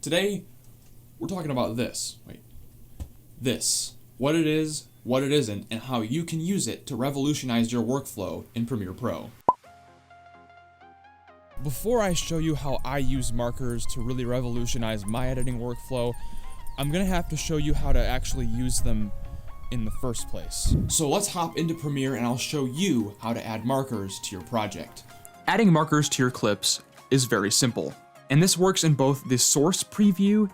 Today, we're talking about this. This. What it is, what it isn't, and how you can use it to revolutionize your workflow in Premiere Pro. Before I show you how I use markers to really revolutionize my editing workflow, I'm gonna have to show you how to actually use them in the first place. So let's hop into Premiere and I'll show you how to add markers to your project. Adding markers to your clips is very simple, and this works in both the source preview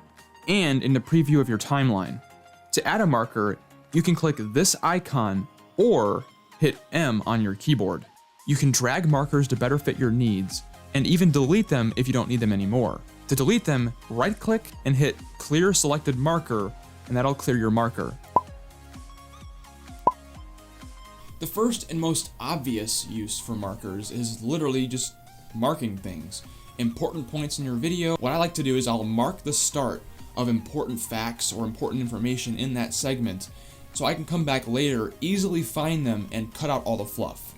and in the preview of your timeline. To add a marker, you can click this icon or hit M on your keyboard. You can drag markers to better fit your needs, and even delete them if you don't need them anymore. To delete them, right-click and hit Clear Selected Marker, and that'll clear your marker. The first and most obvious use for markers is literally just marking things. Important points in your video. What I like to do is I'll mark the start of important facts or important information in that segment so I can come back later, easily find them, and cut out all the fluff.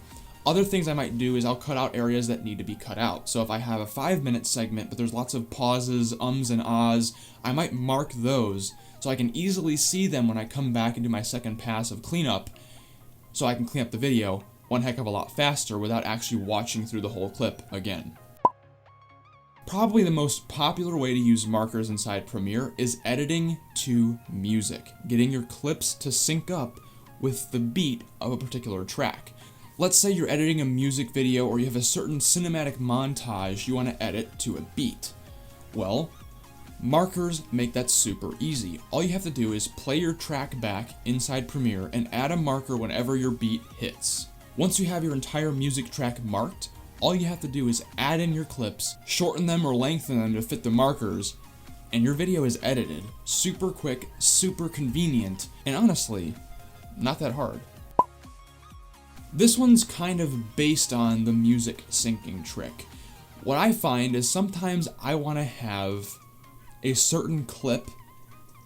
Other things I might do is I'll cut out areas that need to be cut out. So if I have a 5-minute segment but there's lots of pauses, ums and ahs, I might mark those so I can easily see them when I come back and do my second pass of cleanup, so I can clean up the video one heck of a lot faster without actually watching through the whole clip again. Probably the most popular way to use markers inside Premiere is editing to music, getting your clips to sync up with the beat of a particular track. Let's say you're editing a music video or you have a certain cinematic montage you want to edit to a beat. Well, markers make that super easy. All you have to do is play your track back inside Premiere and add a marker whenever your beat hits. Once you have your entire music track marked, all you have to do is add in your clips, shorten them or lengthen them to fit the markers, and your video is edited. Super quick, super convenient, and honestly, not that hard. This one's kind of based on the music syncing trick. What I find is sometimes I want to have a certain clip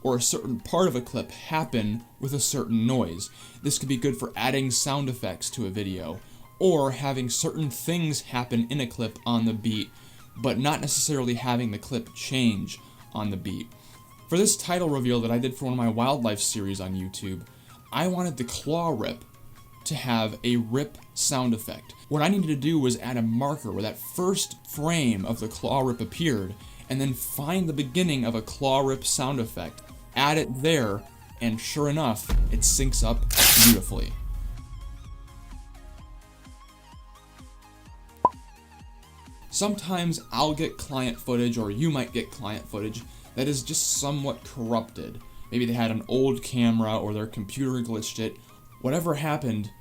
or a certain part of a clip happen with a certain noise. This could be good for adding sound effects to a video, or having certain things happen in a clip on the beat, but not necessarily having the clip change on the beat. For this title reveal that I did for one of my wildlife series on YouTube, I wanted the claw rip to have a rip sound effect. What I needed to do was add a marker where that first frame of the claw rip appeared, and then find the beginning of a claw rip sound effect, add it there, and sure enough, it syncs up beautifully. Sometimes I'll get client footage, or you might get client footage, that is just somewhat corrupted. Maybe they had an old camera or their computer glitched it. Whatever happened,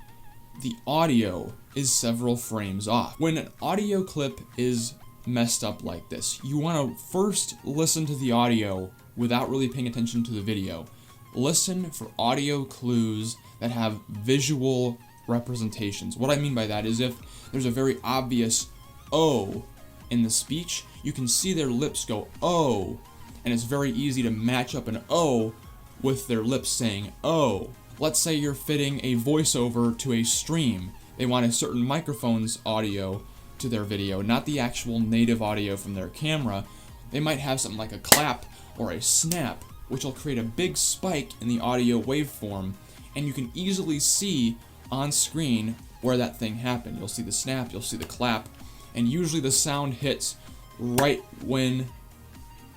the audio is several frames off. When an audio clip is messed up like this, you want to first listen to the audio without really paying attention to the video. Listen for audio clues that have visual representations. What I mean by that is if there's a very obvious "oh" in the speech, you can see their lips go "oh," and it's very easy to match up an "oh" with their lips saying "oh." Let's say you're fitting a voiceover to a stream. They want a certain microphone's audio to their video, not the actual native audio from their camera. They might have something like a clap or a snap, which will create a big spike in the audio waveform, and you can easily see on screen where that thing happened. You'll see the snap, you'll see the clap, and usually the sound hits right when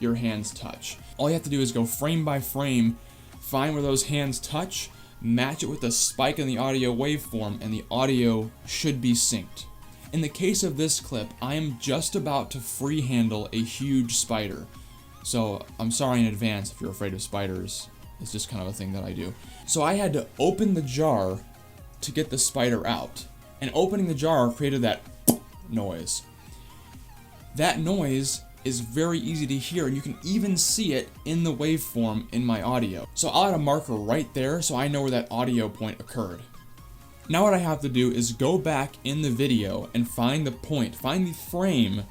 your hands touch. All you have to do is go frame by frame, find where those hands touch, match it with the spike in the audio waveform, and the audio should be synced. In the case of this clip, I am just about to free handle a huge spider. So I'm sorry in advance if you're afraid of spiders. It's just kind of a thing that I do. So I had to open the jar to get the spider out. And opening the jar created that noise. That noise is very easy to hear, and you can even see it in the waveform in my audio. So I'll add a marker right there so I know where that audio point occurred. Now what I have to do is go back in the video and find the point, find the frame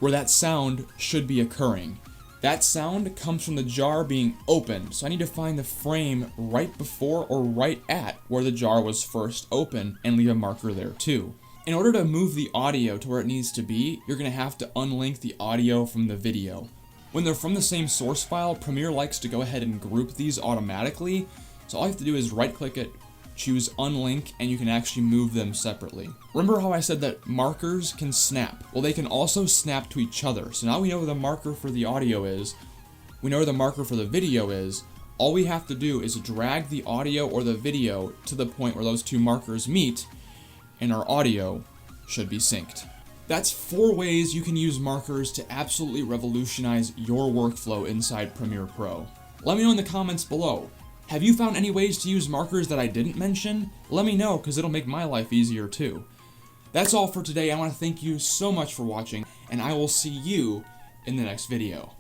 where that sound should be occurring. That sound comes from the jar being opened, so I need to find the frame right before or right at where the jar was first opened and leave a marker there too. In order to move the audio to where it needs to be, you're going to have to unlink the audio from the video. When they're from the same source file, Premiere likes to go ahead and group these automatically, so all you have to do is right-click it, choose unlink, and you can actually move them separately. Remember how I said that markers can snap? Well, they can also snap to each other. So now we know where the marker for the audio is, we know where the marker for the video is. All we have to do is drag the audio or the video to the point where those two markers meet, and our audio should be synced. That's 4 ways you can use markers to absolutely revolutionize your workflow inside Premiere Pro. Let me know in the comments below. Have you found any ways to use markers that I didn't mention? Let me know, because it'll make my life easier too. That's all for today. I want to thank you so much for watching, and I will see you in the next video.